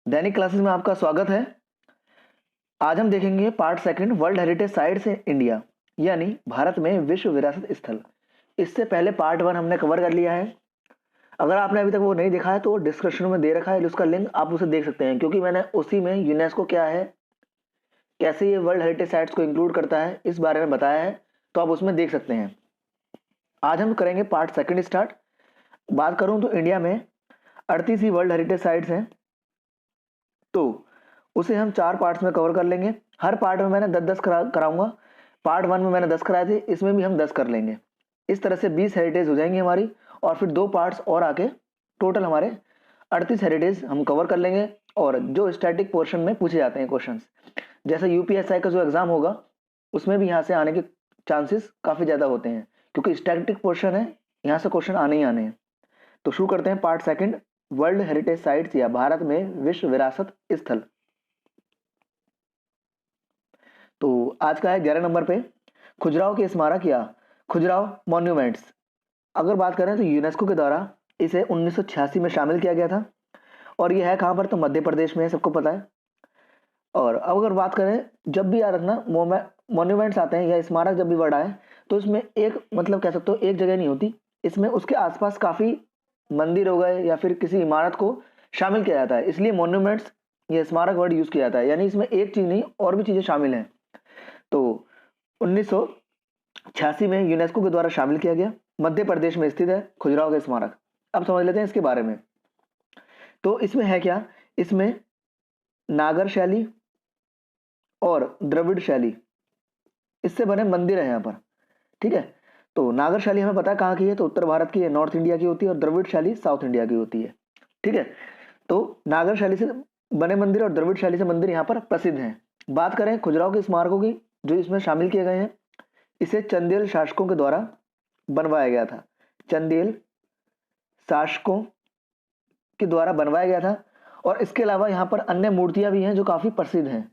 दैनिक classes में आपका स्वागत है। आज हम देखेंगे part second, world heritage sites in India, यानी भारत में विश्व विरासत स्थल। इससे पहले पार्ट वन हमने कवर कर लिया है। अगर आपने अभी तक वो नहीं देखा है तो डिस्क्रिप्शन में दे रखा है उसका लिंक, आप उसे देख सकते हैं, क्योंकि मैंने उसी में यूनेस्को क्या है, कैसे ये वर्ल्ड हेरिटेज साइट्स को इंक्लूड करता है, इस बारे में बताया है, तो आप उसमें देख सकते हैं। आज हम करेंगे पार्ट सेकंड स्टार्ट। बात करूं तो इंडिया में 38 ही वर्ल्ड हेरिटेज साइट्स हैं, तो उसे हम 4 पार्ट्स में कवर कर लेंगे। हर पार्ट में मैंने 10-10 कराऊंगा। पार्ट वन में मैंने 10 कराए थे, इसमें भी हम 10 कर लेंगे। इस तरह से 20 हेरिटेज हो जाएंगी हमारी, और फिर 2 पार्ट्स और आके टोटल हमारे 38 हेरिटेज हम कवर कर लेंगे। और जो स्टैटिक पोर्शन में पूछे जाते हैं क्वेश्चंस, जैसे यूपीएसआई का जो एग्जाम होगा, उसमें भी यहाँ से आने के चांसेस काफ़ी ज़्यादा होते हैं, क्योंकि स्टैटिक पोर्शन है, यहाँ से क्वेश्चन आने ही आने हैं। तो शुरू करते हैं part second, world heritage sites या भारत में विश्व विरासत स्थल। तो आज का है 11 नंबर पे, खजुराहो के स्मारक या खजुराहो मॉन्यूमेंट्स। अगर बात करें तो यूनेस्को के द्वारा इसे 1986 में शामिल किया गया था, और यह है कहाँ पर, तो मध्य प्रदेश में है, सबको पता है। और अब अगर बात करें, जब भी याद रखना मॉन्यूमेंट्स आते हैं या स्मारक जब भी वर्ड आए, तो इसमें एक मतलब कह सकते हो एक जगह नहीं होती, इसमें उसके आसपास काफ़ी मंदिर हो गए या फिर किसी इमारत को शामिल किया जाता है, इसलिए मॉन्यूमेंट्स या स्मारक वर्ड यूज किया जाता है। यानी इसमें एक चीज़ नहीं और भी चीज़ें शामिल हैं। तो 1986 में यूनेस्को के द्वारा शामिल किया गया, मध्य प्रदेश में स्थित है खजुराहो का स्मारक। अब समझ लेते हैं इसके बारे में। तो इसमें है क्या, इसमें नागर शैली और द्रविड़ शैली, इससे बने मंदिर है यहाँ पर। ठीक है, तो नागर शैली हमें पता है कहाँ की है, तो उत्तर भारत की है, नॉर्थ इंडिया की होती है, और द्रविड़ शैली साउथ इंडिया की होती है। ठीक है, तो नागर शैली से बने मंदिर और द्रविड़ शैली से मंदिर यहाँ पर प्रसिद्ध हैं। बात करें खजुराहो के स्मारकों की जो इसमें शामिल किए गए हैं, इसे चंदेल शासकों के द्वारा बनवाया गया था। चंदेल शासकों के द्वारा बनवाया गया था, और इसके अलावा यहाँ पर अन्य मूर्तियां भी हैं जो काफ़ी प्रसिद्ध हैं।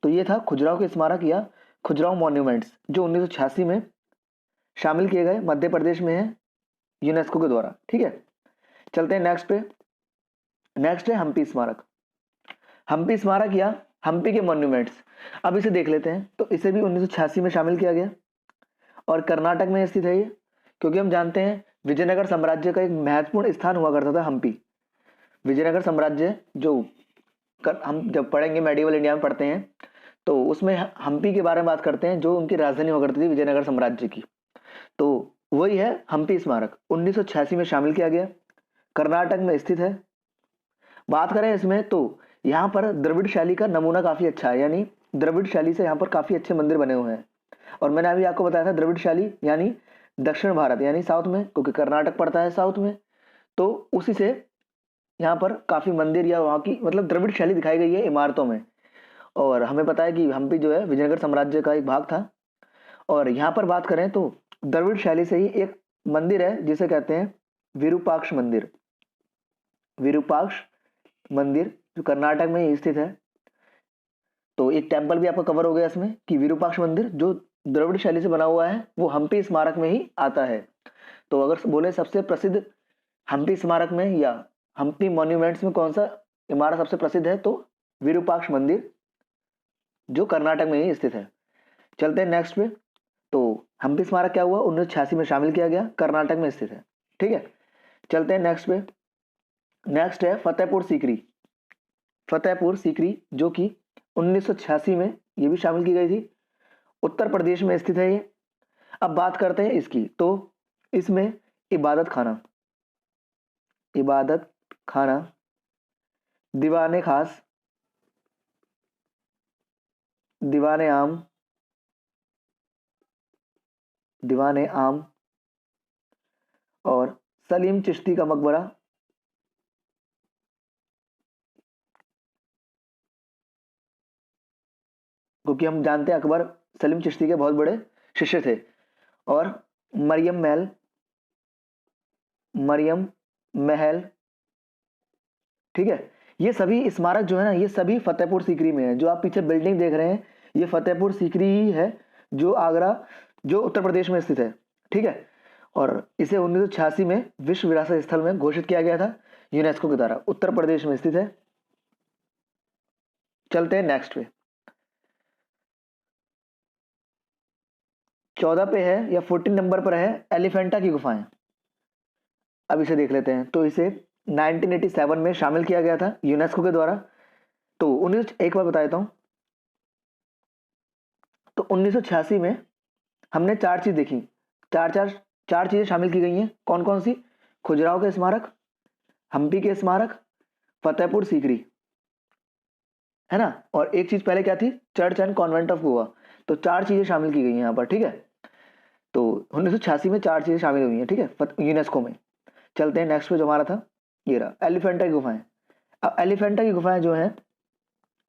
तो ये था खजुराहो के स्मारक या खजुराहो मॉन्यूमेंट्स, जो 1986 में शामिल किए गए, मध्य प्रदेश में है यूनेस्को के द्वारा। ठीक है, चलते हैं नेक्स्ट पे। नेक्स्ट है हम्पी स्मारक। हम्पी स्मारक या हम्पी के मॉन्यूमेंट्स, अब इसे देख लेते हैं। तो इसे भी 1986 में शामिल किया गया, और कर्नाटक में स्थित है ये, क्योंकि हम जानते हैं विजयनगर साम्राज्य का एक महत्वपूर्ण स्थान हुआ करता था हम्पी। विजयनगर साम्राज्य जो हम जब पढ़ेंगे मेडिवल इंडिया में पढ़ते हैं, तो उसमें हम्पी के बारे में बात करते हैं, जो उनकी राजधानी हुआ करती थी विजयनगर साम्राज्य की। तो वही है हम्पी स्मारक, 1986 में शामिल किया गया, कर्नाटक में स्थित है। बात करें इसमें तो यहाँ पर द्रविड़ शैली का नमूना काफ़ी अच्छा है, यानी द्रविड़ शैली से यहाँ पर काफ़ी अच्छे मंदिर बने हुए हैं। और मैंने अभी आपको बताया था द्रविड़ शैली यानी दक्षिण भारत यानी साउथ में, क्योंकि कर्नाटक पड़ता है साउथ में, तो उसी से यहाँ पर काफ़ी मंदिर या वहाँ की मतलब द्रविड़ शैली दिखाई गई है इमारतों में। और हमें पता है कि हम्पी जो है विजयनगर साम्राज्य का एक भाग था। और यहाँ पर बात करें तो द्रविड़ शैली से ही एक मंदिर है जिसे कहते हैं विरूपाक्ष मंदिर। विरूपाक्ष मंदिर जो कर्नाटक में ही स्थित है। तो एक टेम्पल भी आपका कवर हो गया इसमें कि विरूपाक्ष मंदिर जो द्रविड़ शैली से बना हुआ है, वो हम्पी स्मारक में ही आता है। तो अगर बोले सबसे प्रसिद्ध हम्पी स्मारक में या हम्पी मॉन्यूमेंट्स में कौन सा इमारत सबसे प्रसिद्ध है, तो विरूपाक्ष मंदिर जो कर्नाटक में ही स्थित है। चलते हैं नेक्स्ट पे। तो हम्पी स्मारक क्या हुआ, 1986 में शामिल किया गया, कर्नाटक में स्थित है। ठीक है, चलते हैं नेक्स्ट पे। नेक्स्ट है फतेहपुर सीकरी। फतेहपुर सीकरी जो कि 1986 में ये भी शामिल की गई थी, उत्तर प्रदेश में स्थित है ये। अब बात करते हैं इसकी, तो इसमें इबादत खाना, इबादत खाना, दीवाने खास, दीवाने आम, दीवाने आम और सलीम चिश्ती का मकबरा, क्योंकि हम जानते हैं अकबर सलीम चिश्ती के बहुत बड़े शिष्य थे। और मरियम महल, मरियम महल। ठीक है, ये सभी स्मारक जो है ना, ये सभी फतेहपुर सीकरी में है। जो आप पीछे बिल्डिंग देख रहे हैं, ये फतेहपुर सीकरी ही है, जो आगरा जो उत्तर प्रदेश में स्थित है। ठीक है, और इसे 1986 में विश्व विरासत स्थल में घोषित किया गया था यूनेस्को के द्वारा। उत्तर प्रदेश में स्थित है। चलते हैं नेक्स्ट पे। 14 पे है या 14 नंबर पर है एलिफेंटा की गुफाएं। अब इसे देख लेते हैं। तो इसे 1987 में शामिल किया गया था यूनेस्को के द्वारा। तो 19 एक बार बता देता हूं। तो 1986 में हमने चार चीज देखी, चार चार चार चीजें शामिल की गई हैं। कौन कौन सी? खुजराहो के स्मारक, हम्पी के स्मारक, फतेहपुर सीकरी, है ना। और एक चीज पहले क्या थी? Church and convent of Goa. तो चार चीजें शामिल की गई हैं यहाँ पर, ठीक है। तो 1986 में चार चीजें शामिल हुई हैं, ठीक है, यूनेस्को में। चलते हैं नेक्स्ट पे जो हमारा था, ये रहा एलिफेंटा की गुफाएं। अब एलिफेंटा की गुफाएं जो हैं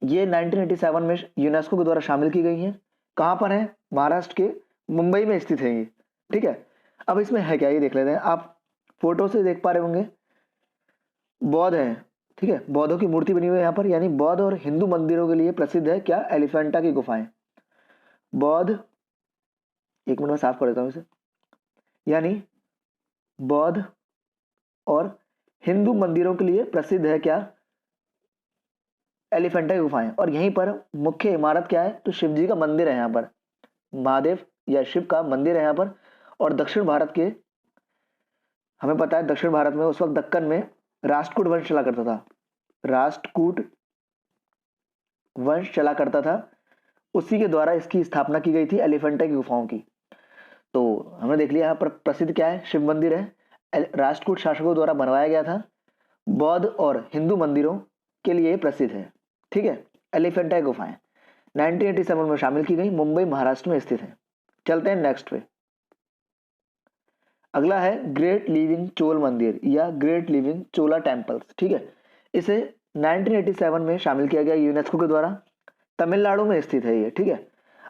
ये 1987 में यूनेस्को के द्वारा शामिल की गई हैं। कहाँ पर है? महाराष्ट्र के मुंबई में स्थित है ये, ठीक है। अब इसमें है क्या ये देख लेते हैं। आप फोटो से देख पा रहे होंगे, बौद्ध है, ठीक है, बौद्धों की मूर्ति बनी हुई है यहाँ पर। यानी बौद्ध और हिंदू मंदिरों के लिए प्रसिद्ध है क्या? एलिफेंटा की गुफाएं। बौद्ध, एक मिनट में साफ कर देता हूँ इसे। यानी बौद्ध और हिंदू मंदिरों के लिए प्रसिद्ध है क्या? एलिफेंटा की गुफाएं। और यहीं पर मुख्य इमारत क्या है? तो शिव जी का मंदिर है यहाँ पर, महादेव या शिव का मंदिर है यहाँ पर। और दक्षिण भारत के, हमें पता है दक्षिण भारत में उस वक्त दक्कन में राष्ट्रकूट वंश चला करता था, राष्ट्रकूट वंश चला करता था। उसी के द्वारा इसकी स्थापना की गई थी एलिफेंटा की गुफाओं की। तो हमने देख लिया यहाँ पर प्रसिद्ध क्या है? शिव मंदिर है, राष्ट्रकूट शासकों द्वारा बनवाया गया था, बौद्ध और हिंदू मंदिरों के लिए प्रसिद्ध है, ठीक है। एलिफेंटा की गुफाएं 1987 में शामिल की गई, मुंबई महाराष्ट्र में स्थित है। चलते हैं नेक्स्ट पे। अगला है ग्रेट लिविंग चोल मंदिर या ग्रेट लिविंग चोला टेम्पल्स, ठीक है। इसे 1987 में शामिल किया गया यूनेस्को के द्वारा। तमिलनाडु में स्थित है ये, ठीक है।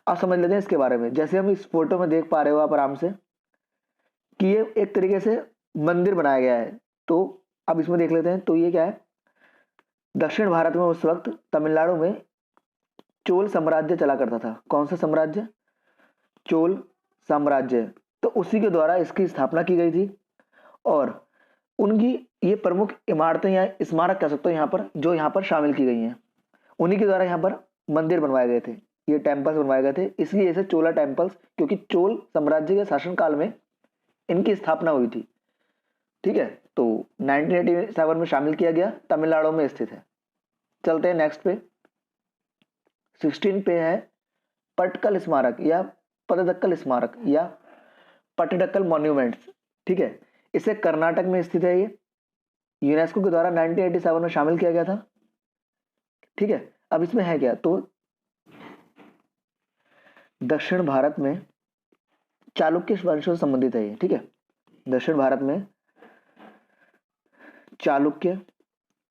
अब समझ लेते हैं इसके बारे में। जैसे हम इस फोटो में देख पा रहे हो आप आराम से कि ये एक तरीके से मंदिर बनाया गया है। तो अब इसमें देख लेते हैं। तो ये क्या है? दक्षिण भारत में उस वक्त तमिलनाडु में चोल साम्राज्य चला करता था। कौन सा साम्राज्य? चोल साम्राज्य। तो उसी के द्वारा इसकी स्थापना की गई थी। और उनकी ये प्रमुख इमारतें या स्मारक कह सकते हो यहाँ पर, जो यहाँ पर शामिल की गई हैं, उन्हीं के द्वारा यहाँ पर मंदिर बनवाए गए थे, ये टेम्पल्स बनवाए गए थे। इसलिए इसे चोला टेम्पल्स, क्योंकि चोल साम्राज्य के शासनकाल में इनकी स्थापना हुई थी, ठीक है। तो 1987 में शामिल किया गया, तमिलनाडु में स्थित है। चलते हैं नेक्स्ट पे। 16 पे है पटकल स्मारक या पददक्कल स्मारक या पटडक्कल मॉन्यूमेंट्स, ठीक है। इसे कर्नाटक में स्थित है। ये यूनेस्को के द्वारा 1987 में शामिल किया गया था, ठीक है। अब इसमें है क्या? तो दक्षिण भारत में चालुक्य वंश से संबंधित है ये, ठीक है। दक्षिण भारत में चालुक्य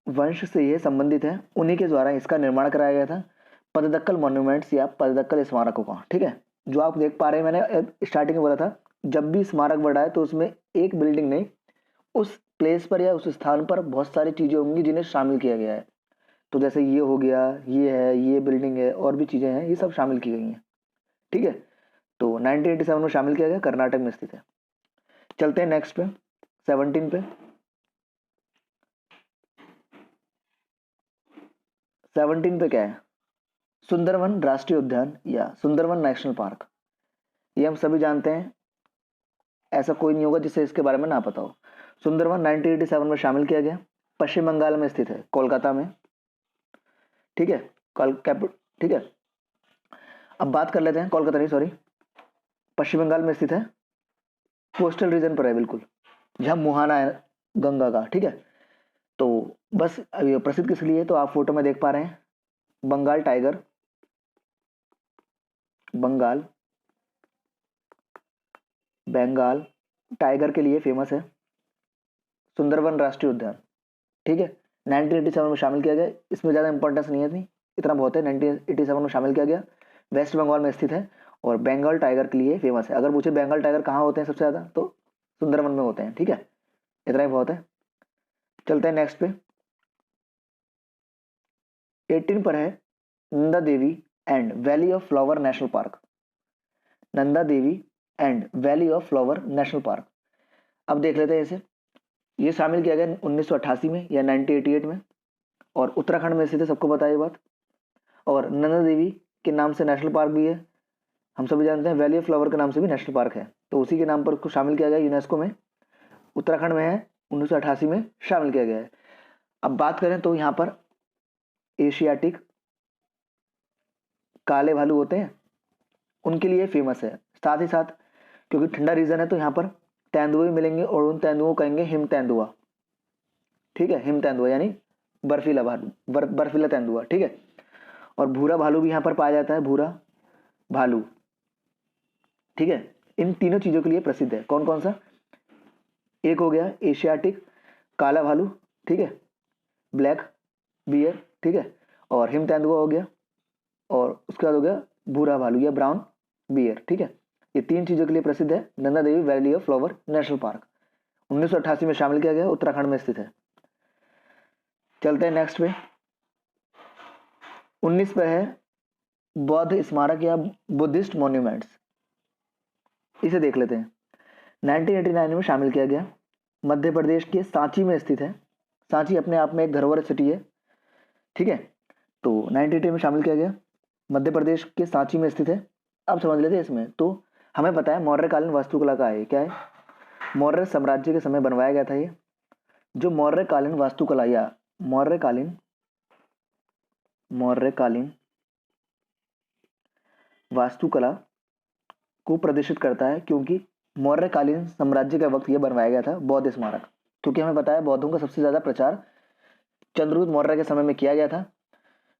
वंश से ये संबंधित है, उन्हीं के द्वारा इसका निर्माण कराया गया था, पददक्कल मॉन्यूमेंट्स या पददक्कल स्मारकों का, ठीक है। जो आप देख पा रहे हैं, मैंने स्टार्टिंग में बोला था जब भी स्मारक बना है तो उसमें एक बिल्डिंग नहीं, उस प्लेस पर या उस स्थान पर बहुत सारी चीजें होंगी जिन्हें शामिल किया गया है। तो जैसे ये हो गया, ये है, ये बिल्डिंग है, और भी चीजें हैं, ये सब शामिल की गई हैं, ठीक है। तो 1987 में शामिल किया गया, कर्नाटक में स्थित है। चलते हैं नेक्स्ट पे, 17 पे। 17 पे क्या है? सुंदरवन राष्ट्रीय उद्यान या सुंदरवन नेशनल पार्क। ये हम सभी जानते हैं, ऐसा कोई नहीं होगा जिसे इसके बारे में ना पता हो। सुंदरवन 1987 में शामिल किया गया, पश्चिम बंगाल में स्थित है, कोलकाता में, ठीक है। ठीक है। अब बात कर लेते हैं, कोलकाता नहीं सॉरी, पश्चिम बंगाल में स्थित है, कोस्टल रीजन पर है बिल्कुल, जहां मुहाना है गंगा का, ठीक है। तो बस ये प्रसिद्ध किस लिए है? तो आप फोटो में देख पा रहे हैं, बंगाल टाइगर, बंगाल बंगाल टाइगर के लिए फेमस है सुंदरवन राष्ट्रीय उद्यान, ठीक है। 1987 में शामिल किया गया, इसमें ज़्यादा इंपॉर्टेंस नहीं है, इतनी इतना बहुत है। 1987 में शामिल किया गया, वेस्ट बंगाल में स्थित है और बंगाल टाइगर के लिए फेमस है। अगर पूछे बंगाल टाइगर कहाँ होते हैं सबसे ज़्यादा, तो सुंदरवन में होते हैं, ठीक है। इतना ही बहुत है। चलते हैं नेक्स्ट पे। 18 पर है Nanda Devi and valley of flower national park, Nanda Devi and valley of flower national park. अब देख लेते हैं इसे। ये शामिल किया गया 1988 में या 1988 में, और उत्तराखंड में स्थित है, सबको पता है ये बात। और नंदा देवी के नाम से नेशनल पार्क भी है। हम सभी जानते हैं वैली ऑफ फ्लावर के नाम से भी नेशनल पार्क है, तो उसी के नाम पर उसको शामिल किया गया यूनेस्को में। उत्तराखंड में है, 1988 में शामिल किया गया है। अब बात करें तो यहाँ पर एशियाटिक काले भालू होते हैं, उनके लिए फेमस है। साथ ही साथ क्योंकि ठंडा रीजन है तो यहाँ पर तेंदुए भी मिलेंगे, और उन तेंदुओं को कहेंगे हिम तेंदुआ। ठीक है, हिम तेंदुआ यानी बर्फीला भालू, बर्फीला तेंदुआ। ठीक है, और भूरा भालू भी यहाँ पर पाया जाता है, भूरा भालू। ठीक है, इन तीनों चीजों के लिए प्रसिद्ध है। कौन कौन सा? एक हो गया एशियाटिक काला भालू, ठीक है, ब्लैक बियर, ठीक है, और हिम तेंदुआ हो गया, और उसके बाद हो गया भूरा भालू या ब्राउन बियर। ठीक है, ये तीन चीजों के लिए प्रसिद्ध है Nanda Devi valley of flower national park. 1988 में शामिल किया गया, उत्तराखंड में स्थित है। चलते हैं नेक्स्ट पे। 19 पे है बौद्ध स्मारक या बुद्धिस्ट मॉन्यूमेंट्स। इसे देख लेते हैं। 1989 में शामिल किया गया, मध्य प्रदेश के सांची में स्थित है। सांची अपने आप में एक धरोहर सिटी है। ठीक है, तो 1988 में शामिल किया गया, मध्य प्रदेश के सांची में स्थित है। अब समझ लेते हैं इसमें। तो हमें पता है मौर्यकालीन वास्तुकला का है, क्या है? मौर्य साम्राज्य के समय बनवाया गया था ये। जो मौर्यकालीन वास्तुकला या मौर्यकालीन वास्तुकला को प्रदर्शित करता है, क्योंकि मौर्यकालीन साम्राज्य का वक्त यह बनवाया गया था बौद्ध स्मारक। क्योंकि हमें पता है बौद्धों का सबसे ज्यादा प्रचार चंद्रगुप्त मौर्य के समय में किया गया था,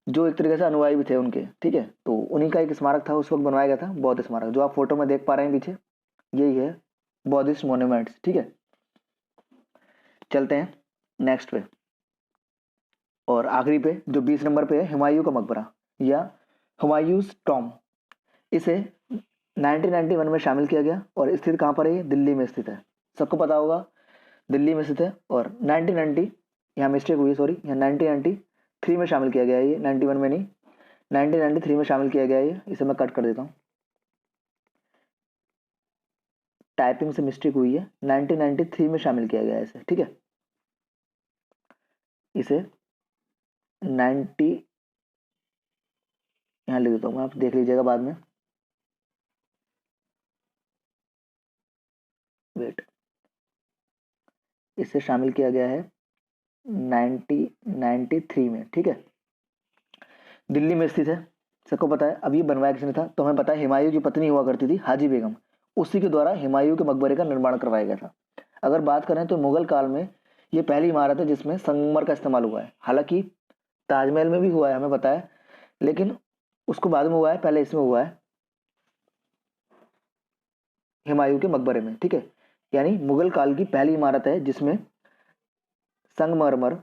जो एक तरीके से अनुयायी भी थे उनके। ठीक है, तो उन्हीं का एक स्मारक था, उस वक्त बनवाया गया था बौद्ध स्मारक, जो आप फोटो में देख पा रहे हैं पीछे, यही है बौद्धिस्ट मॉन्यूमेंट्स। ठीक है, चलते हैं नेक्स्ट पे, और आखिरी पे जो 20 नंबर पे है हुमायूं का मकबरा या हुमायूंस टॉम। इसे 1991 में शामिल किया गया, और स्थित कहाँ पर है? ये दिल्ली में स्थित है। सबको पता होगा दिल्ली में स्थित है। और 1990, यहाँ मिस्टेक हुई, सॉरी, यहाँ 1993 में शामिल किया गया है ये, 91 में नहीं, 1993 में शामिल किया गया है ये। इसे मैं कट कर देता हूँ, टाइपिंग से मिस्टेक हुई है, 1993 में शामिल किया गया है इसे। ठीक है, इसे 90 यहाँ लिख देता हूँ, आप देख लीजिएगा बाद में। वेट, इसे शामिल किया गया है 1993 में। ठीक है, दिल्ली में स्थित है, सबको पता है। अब ये बनवाया किसने था? तो हमें पता है हुमायूं की पत्नी हुआ करती थी हाजी बेगम, उसी के द्वारा हुमायूं के मकबरे का निर्माण करवाया गया था। अगर बात करें तो मुगल काल में ये पहली इमारत है जिसमें संगमरमर का इस्तेमाल हुआ है। हालांकि ताजमहल में भी हुआ है, हमें पता है, लेकिन उसको बाद में हुआ है, पहले इसमें हुआ है हुमायूं के मकबरे में। ठीक है, यानी मुगल काल की पहली इमारत है जिसमें संगमरमर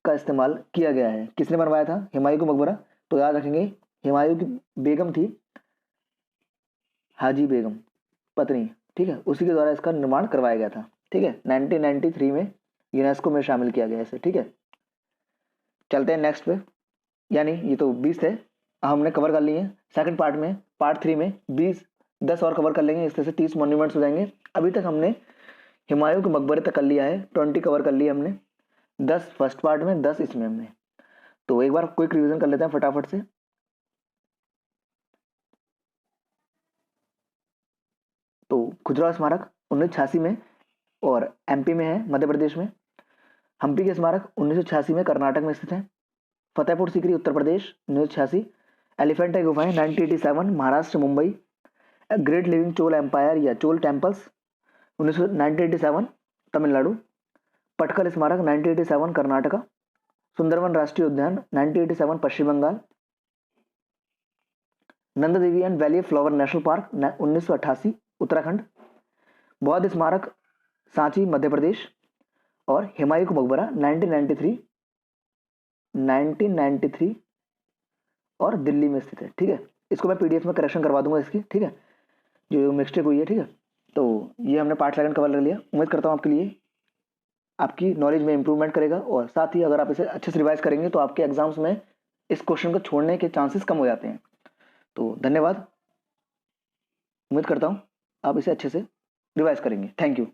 का इस्तेमाल किया गया है। किसने बनवाया था? हुमायूं का मकबरा। तो याद रखेंगे हुमायूं की बेगम थी हाजी बेगम, पत्नी। ठीक है, उसी के द्वारा इसका निर्माण करवाया गया था। ठीक है, 1993 में यूनेस्को में शामिल किया गया इसे। ठीक है, चलते हैं नेक्स्ट पे। यानी ये तो 20 थे, हमने कवर कर लिए। सेकंड पार्ट में, पार्ट 3 में 10 और कवर कर लेंगे, इस तरह से 30 मॉन्यूमेंट्स हो जाएंगे। अभी तक हमने हुमायूं के मकबरे तक कर लिया है, 20 कवर कर लिए हमने, 10 फर्स्ट पार्ट में, 10 इसमें हमने। तो एक बार क्विक रिवीजन कर लेते हैं फटाफट से। तो खुजराहो स्मारक 1986 में और एमपी में है, मध्य प्रदेश में। हम्पी के स्मारक 1986 में कर्नाटक में स्थित है। फतेहपुर सीकरी उत्तर प्रदेश 1986। एलिफेंटा गुफाएं 1987 Maharashtra Mumbai. Great living Chola empire या चोल टेम्पल्स 1987 तमिलनाडु। पटकल स्मारक 1987 कर्नाटका। सुंदरवन राष्ट्रीय उद्यान 1987 Paschim Bangal. Nanda Devi and valley of flower national park 1988 Uttarakhand. बौद्ध स्मारक सांची मध्य प्रदेश। और हुमायूं का मकबरा 1993 और दिल्ली में स्थित है। ठीक है, इसको मैं पीडीएफ में करेक्शन करवा दूंगा इसकी। ठीक है, जो मिस्टेक हुई है। ठीक है, तो ये हमने पार्ट सेकंड कवर कर लिया। उम्मीद करता हूँ आपके लिए आपकी नॉलेज में इंप्रूवमेंट करेगा, और साथ ही अगर आप इसे अच्छे से रिवाइज करेंगे तो आपके एग्जाम्स में इस क्वेश्चन को छोड़ने के चांसेस कम हो जाते हैं। तो धन्यवाद, उम्मीद करता हूँ आप इसे अच्छे से रिवाइज करेंगे। Thank you.